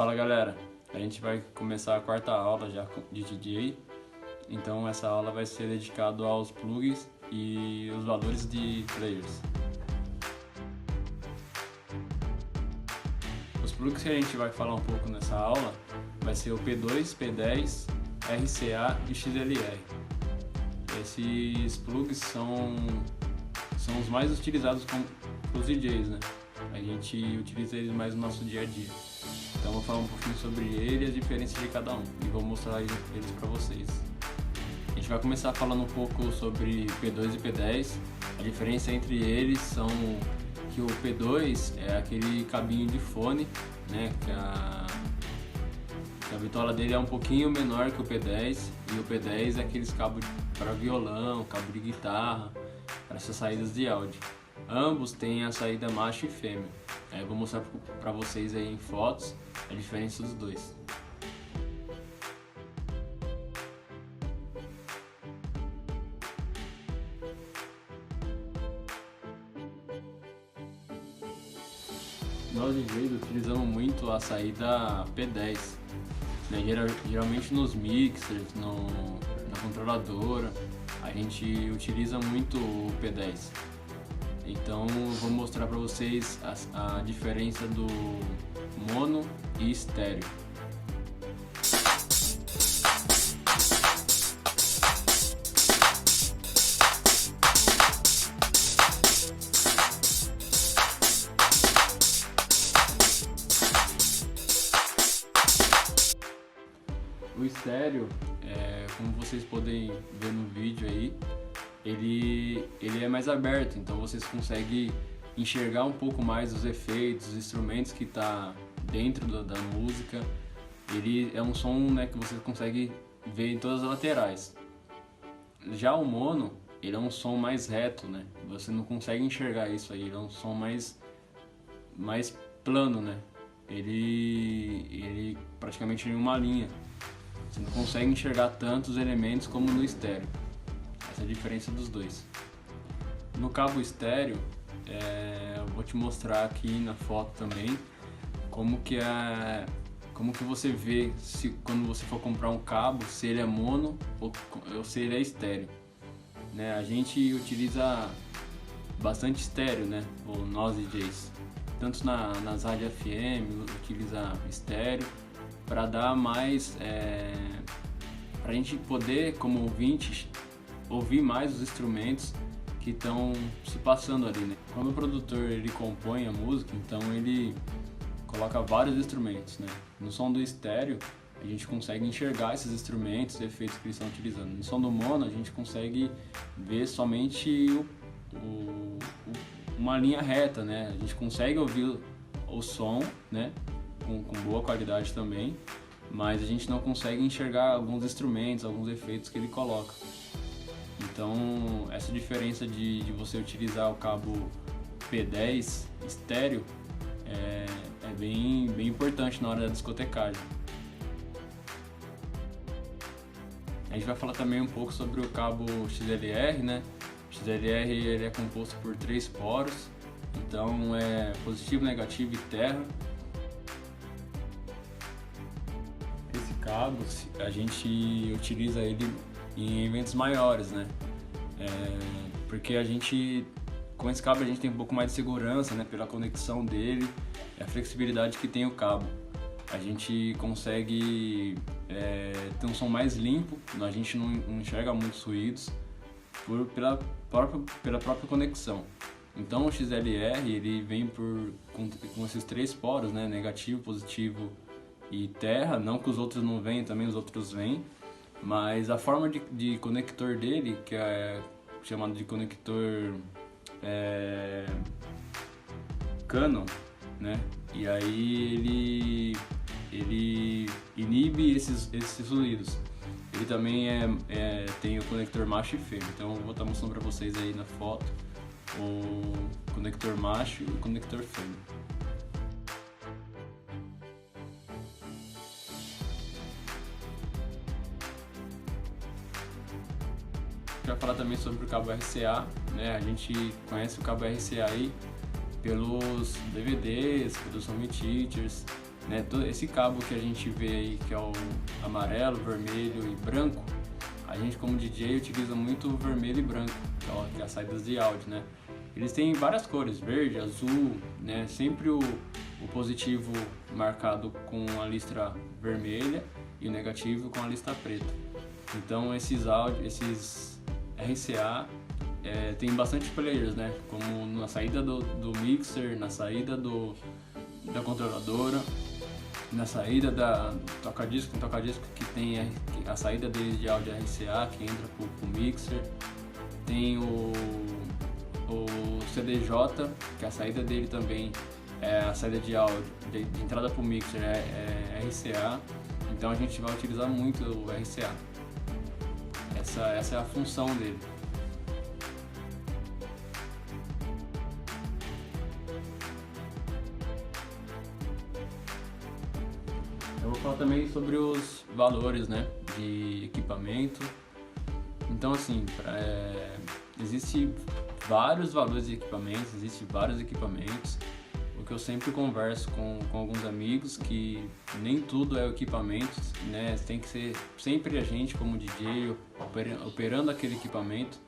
Fala galera, a gente vai começar a quarta aula já de DJ, então essa aula vai ser dedicada aos plugins e os valores de players. Os plugins que a gente vai falar um pouco nessa aula vai ser o P2, P10, RCA e XLR. Esses plugins são os mais utilizados pelos DJs, né? A gente utiliza eles mais no nosso dia a dia. Então vou falar um pouquinho sobre ele e as diferenças de cada um e vou mostrar eles para vocês. A gente vai começar falando um pouco sobre P2 e P10. A diferença entre eles são que o P2 é aquele cabinho de fone, né? Que a bitola dele é um pouquinho menor que o P10 e o P10 é aqueles cabos para violão, cabo de guitarra, para essas saídas de áudio. Ambos têm a saída macho e fêmea. Eu vou mostrar para vocês aí em fotos a diferença dos dois. Nós DJs utilizamos muito a saída P10, né? Geralmente nos mixers, na controladora, a gente utiliza muito o P10. Então eu vou mostrar para vocês a diferença do mono e estéreo. O estéreo, como vocês podem ver no vídeo aí, ele é mais aberto, então vocês conseguem enxergar um pouco mais os efeitos, os instrumentos que está dentro da música. Ele é um som, né, que você consegue ver em todas as laterais. Já o mono, ele é um som mais reto, né? Você não consegue enxergar isso aí, ele é um som mais plano, né? Ele praticamente em uma linha. Você não consegue enxergar tantos elementos como no estéreo. Essa é a diferença dos dois. No cabo estéreo, eu vou te mostrar aqui na foto também como que você vê quando você for comprar um cabo, se ele é mono ou se ele é estéreo, né? A gente utiliza bastante estéreo, né? Ou nós DJs, tanto nas rádios FM, utiliza estéreo para dar mais, para a gente poder, como ouvinte, ouvir mais os instrumentos que estão se passando ali, né? Quando o produtor ele compõe a música, então ele coloca vários instrumentos, né? No som do estéreo, a gente consegue enxergar esses instrumentos, os efeitos que eles estão utilizando. No som do mono, a gente consegue ver somente uma linha reta, né? A gente consegue ouvir o som, né? Com boa qualidade também, mas a gente não consegue enxergar alguns instrumentos, alguns efeitos que ele coloca. Então, essa diferença de você utilizar o cabo P10 estéreo é bem importante na hora da discotecagem. A gente vai falar também um pouco sobre o cabo XLR, né? O XLR ele é composto por 3 poros, então é positivo, negativo e terra. Esse cabo a gente utiliza ele em eventos maiores, né? Porque com esse cabo a gente tem um pouco mais de segurança, né? Pela conexão dele e a flexibilidade que tem o cabo. A gente consegue ter um som mais limpo, a gente não enxerga muitos ruídos pela própria conexão. Então o XLR ele vem com esses 3 poros, né? Negativo, positivo e terra. Não que os outros não venham, também os outros vêm. Mas a forma de conector dele, que é chamado de conector Canon, né? E aí ele inibe esses ruídos. Ele também tem o conector macho e fêmea. Então eu vou estar mostrando para vocês aí na foto o conector macho e o conector fêmea. Vai falar também sobre o cabo RCA, né? A gente conhece o cabo RCA aí pelos DVDs, pelos home theaters, né? Todo esse cabo que a gente vê aí, que é o amarelo, vermelho e branco, a gente como DJ utiliza muito o vermelho e branco, que é as saídas de áudio, né? Eles têm várias cores, verde, azul, né? Sempre o positivo marcado com a listra vermelha e o negativo com a listra preta. Então esses RCA tem bastante players, né? Como na saída do mixer, na saída da controladora, na saída da toca-disco, que tem a saída deles de áudio RCA que entra pro mixer. Tem o CDJ, que a saída dele também a saída de áudio de entrada pro mixer é RCA. Então a gente vai utilizar muito o RCA. Essa é a função dele. Eu vou falar também sobre os valores, né, de equipamento. Então assim, existe vários valores de equipamentos, existem vários equipamentos. O que eu sempre converso com alguns amigos, que nem tudo é o equipamento, né? Tem que ser sempre a gente como DJ operando aquele equipamento.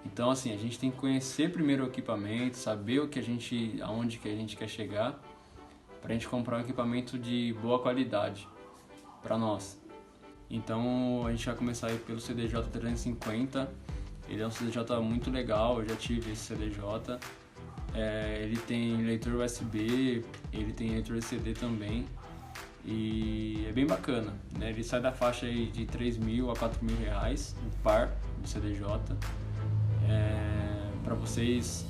Então assim, a gente tem que conhecer primeiro o equipamento, saber aonde que a gente quer chegar, para a gente comprar um equipamento de boa qualidade para nós. Então a gente vai começar aí pelo CDJ 350. Ele é um CDJ muito legal, eu já tive esse CDJ. Ele tem leitor USB, ele tem leitor CD também, e é bem bacana, né? Ele sai da faixa aí de 3.000 a 4.000 reais, o par do CDJ, para vocês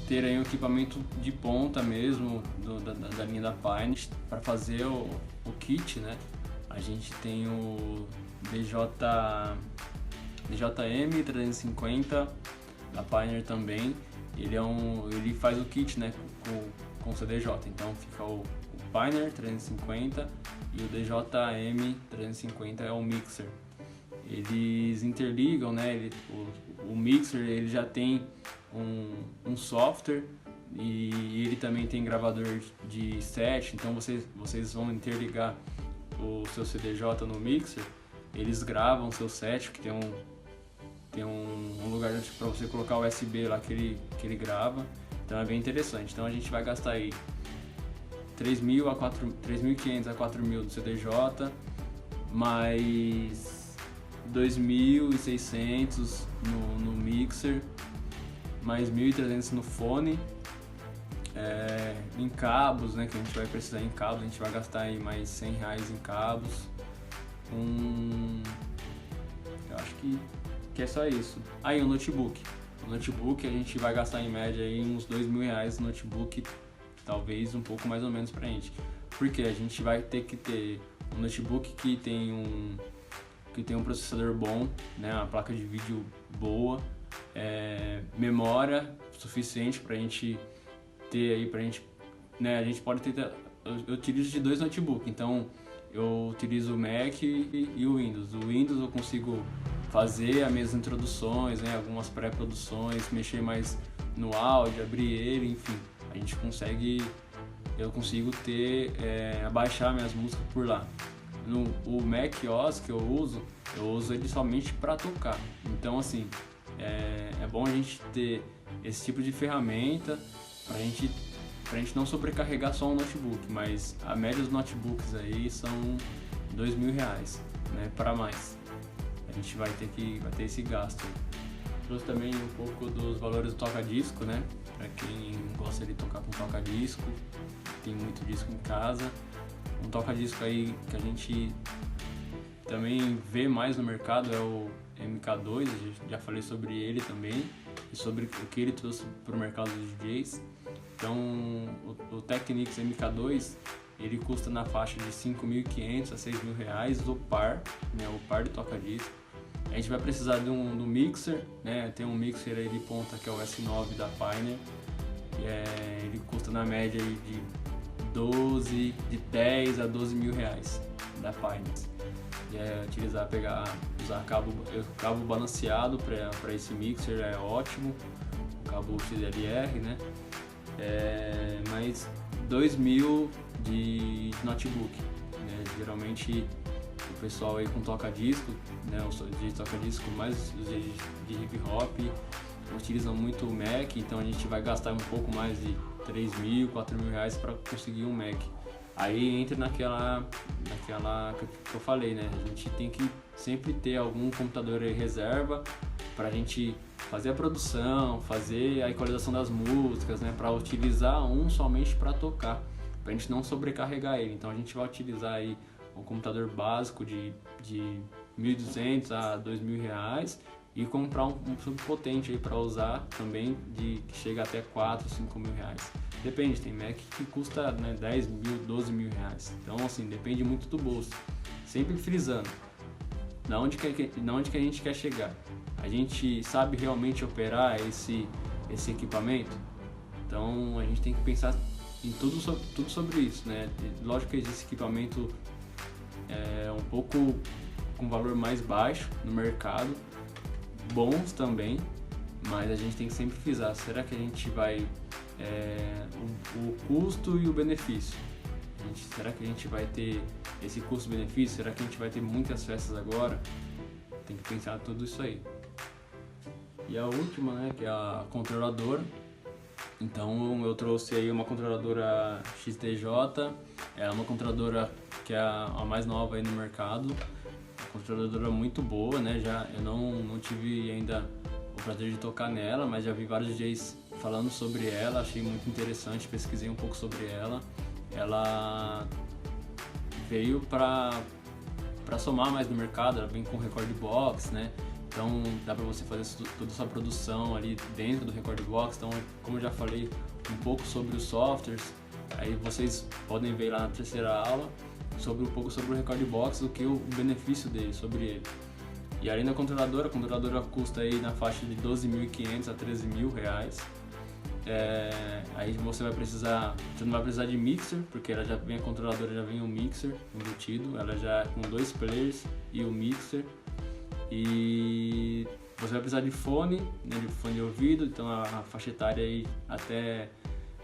terem um equipamento de ponta mesmo da linha da Pioneer. Para fazer o kit, né? A gente tem o DJM 350 da Pioneer também. Ele faz o kit, né, com o CDJ. Então fica o Pioneer 350 e o DJM 350 é o mixer. Eles interligam, né? O mixer ele já tem um software e ele também tem gravador de set. Então vocês vão interligar o seu CDJ no mixer, eles gravam o seu set, que tem um lugar para você colocar o USB lá que ele grava. Então é bem interessante. Então a gente vai gastar aí 3.500 a 4.000 do CDJ, mais 2.600 no mixer, mais 1.300 no fone. Em cabos, né, que a gente vai precisar em cabos, a gente vai gastar aí mais 100 reais em cabos. Eu acho que é só isso. Aí o notebook. O notebook a gente vai gastar em média aí uns 2.000 reais no notebook, talvez um pouco mais ou menos pra gente. Porque a gente vai ter que ter um notebook que tem um processador bom, né, uma placa de vídeo boa, memória suficiente pra gente ter aí, né, a gente pode ter, eu utilizo de 2 notebooks, então eu utilizo o Mac e o Windows. O Windows eu consigo fazer as minhas introduções, né, algumas pré-produções, mexer mais no áudio, abrir ele, enfim, eu consigo baixar minhas músicas por lá. O Mac OS que eu uso ele somente para tocar. Então assim, é bom a gente ter esse tipo de ferramenta pra gente não sobrecarregar só um notebook, mas a média dos notebooks aí são 2.000 reais, né, para mais. A gente vai ter esse gasto. Trouxe também um pouco dos valores do toca-disco, né, para quem gosta de tocar com toca-disco, tem muito disco em casa. Um toca-disco aí que a gente também vê mais no mercado é o MK2, já falei sobre ele também, e sobre o que ele trouxe para o mercado dos DJs. Então o Technics MK2 ele custa na faixa de 5.500 a 6.000 reais o par, né, o par de toca-disco. A gente vai precisar de um mixer, né, tem um mixer aí de ponta que é o S9 da Pioneer, ele custa na média aí de 10 a 12.000 reais da Pioneer. Usar cabo balanceado para esse mixer é ótimo, cabo XLR, né? Mas 2.000 de notebook, né? Geralmente o pessoal aí com toca-disco, né, os de toca-disco, mais os de hip hop, utilizam muito o Mac, então a gente vai gastar um pouco mais de 3 mil, 4 mil reais para conseguir um Mac. Aí entra naquela que eu falei, né? A gente tem que sempre ter algum computador aí reserva para a gente fazer a produção, fazer a equalização das músicas, né? Para utilizar um somente para tocar, para a gente não sobrecarregar ele. Então a gente vai utilizar aí um computador básico de 1.200 a 2.000 reais e comprar um subpotente aí para usar também que chega até 4, 5 mil reais. Depende, tem Mac que custa, né, 10 mil, 12 mil reais. Então assim, depende muito do bolso. Sempre frisando, na onde que a gente quer chegar? A gente sabe realmente operar esse equipamento? Então a gente tem que pensar em tudo sobre isso, né? Lógico que esse equipamento é um pouco com valor mais baixo no mercado, bons também, mas a gente tem que sempre frisar, será que a gente vai o custo e o benefício? Será que a gente vai ter esse custo-benefício? Será que a gente vai ter muitas festas agora? Tem que pensar tudo isso aí. E a última, né, que é a controladora. Então eu trouxe aí uma controladora XTJ, é uma controladora que é a mais nova aí no mercado, uma controladora muito boa, né? Eu não tive ainda o prazer de tocar nela, mas já vi vários DJs falando sobre ela, achei muito interessante, pesquisei um pouco sobre ela. Ela veio para somar mais no mercado, ela vem com Record Box, né? Então dá para você fazer toda a sua produção ali dentro do Record Box. Então, como eu já falei um pouco sobre os softwares, aí vocês podem ver lá na terceira aula um pouco sobre o Record Box, o benefício dele, sobre ele. E além da controladora, a controladora custa aí na faixa de 12.500 a 13.000 reais. Aí você não vai precisar de mixer, porque a controladora já vem um mixer embutido, ela já é com 2 players e o mixer. E você vai precisar de fone, né, de fone de ouvido, então a faixa etária aí até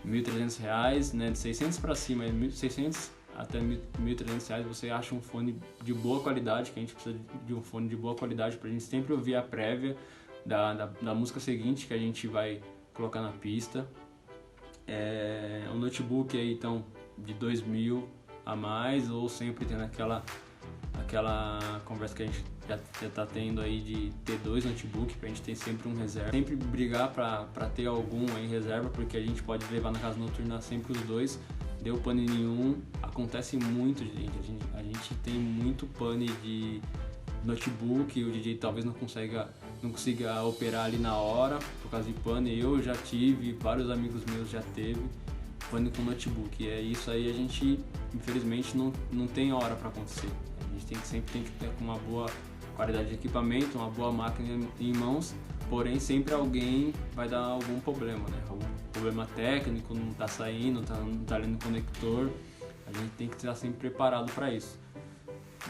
R$1.300, né, de 600 para cima, 600 até R$1.300 você acha um fone de boa qualidade, que a gente precisa de um fone de boa qualidade para a gente sempre ouvir a prévia da música seguinte que a gente vai colocar na pista. Um notebook aí então de 2.000 a mais, ou sempre tendo aquela conversa que a gente já está tendo aí de ter 2 notebooks pra gente ter sempre um reserva. Sempre brigar para ter algum em reserva, porque a gente pode levar na casa noturna sempre os 2. Deu pane nenhum, acontece muito, gente. A gente tem muito pane de notebook, o DJ talvez não consiga operar ali na hora por causa de pane. Eu já tive, vários amigos meus já teve pane com notebook. E isso aí a gente, infelizmente, não tem hora para acontecer. A gente sempre tem que ter uma boa qualidade de equipamento, uma boa máquina em mãos, porém sempre alguém vai dar algum problema, né? Algum problema técnico, não está saindo, não tá ali no conector. A gente tem que estar sempre preparado para isso.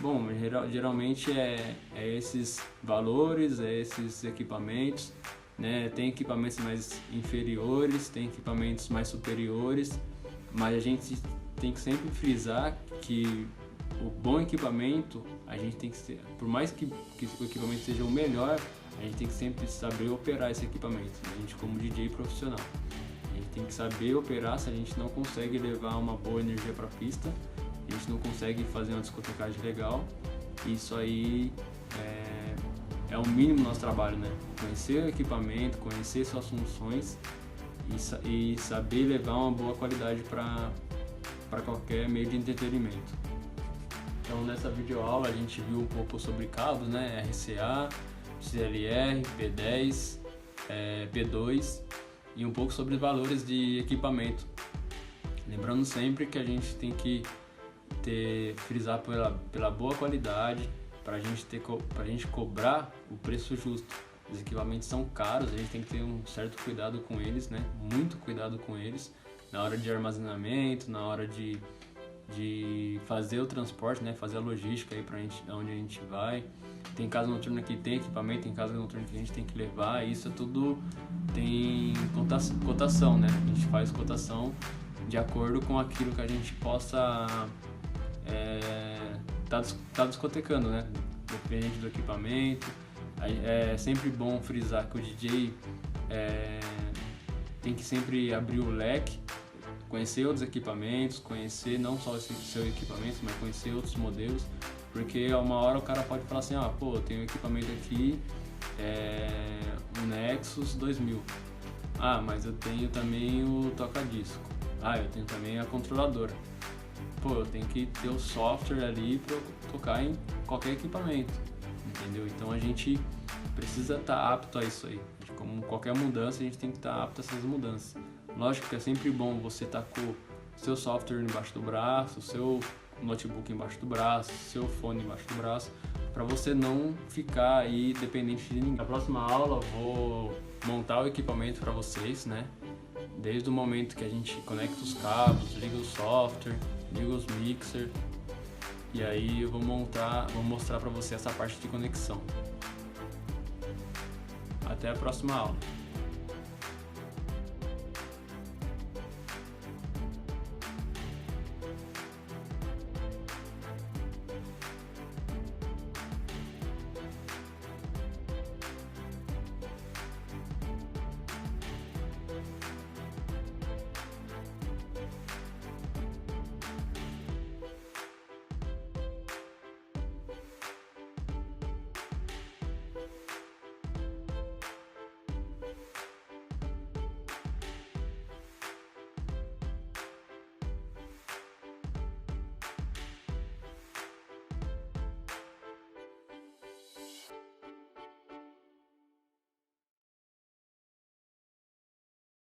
Bom, geralmente é esses valores, esses equipamentos, né? Tem equipamentos mais inferiores, tem equipamentos mais superiores, mas a gente tem que sempre frisar que o bom equipamento, a gente tem que ser, por mais que o equipamento seja o melhor, a gente tem que sempre saber operar esse equipamento. A gente, como DJ profissional, a gente tem que saber operar. Se a gente não consegue levar uma boa energia para a pista, a gente não consegue fazer uma discotecagem legal. Isso aí é o mínimo do nosso trabalho, né? Conhecer o equipamento, conhecer suas funções e saber levar uma boa qualidade para qualquer meio de entretenimento. Então nessa videoaula a gente viu um pouco sobre cabos, né? RCA, CLR, P10, P2 e um pouco sobre valores de equipamento. Lembrando sempre que a gente tem que frisar pela boa qualidade, para a gente cobrar o preço justo. Os equipamentos são caros, a gente tem que ter um certo cuidado com eles, né? Muito cuidado com eles na hora de armazenamento, na hora de fazer o transporte, né? Fazer a logística aí onde a gente vai. Tem casa noturna que tem equipamento, tem casa noturna que a gente tem que levar. Isso tudo tem cotação, né? A gente faz cotação de acordo com aquilo que a gente possa tá discotecando, né? Dependente do equipamento. É sempre bom frisar que o DJ tem que sempre abrir o leque, conhecer outros equipamentos, conhecer não só esse seu equipamento, mas conhecer outros modelos, porque a uma hora o cara pode falar assim, pô, eu tenho um equipamento aqui, o Nexus 2000, mas eu tenho também o toca-disco, eu tenho também a controladora, pô, eu tenho que ter o software ali para eu tocar em qualquer equipamento, entendeu? Então a gente precisa estar apto a isso aí. Como qualquer mudança, a gente tem que estar apto a essas mudanças. Lógico que é sempre bom você estar com o seu software embaixo do braço, o seu notebook embaixo do braço, o seu fone embaixo do braço, para você não ficar aí dependente de ninguém. Na próxima aula eu vou montar o equipamento para vocês, né? Desde o momento que a gente conecta os cabos, liga o software, liga os mixer, e aí eu vou mostrar para você essa parte de conexão. Até a próxima aula.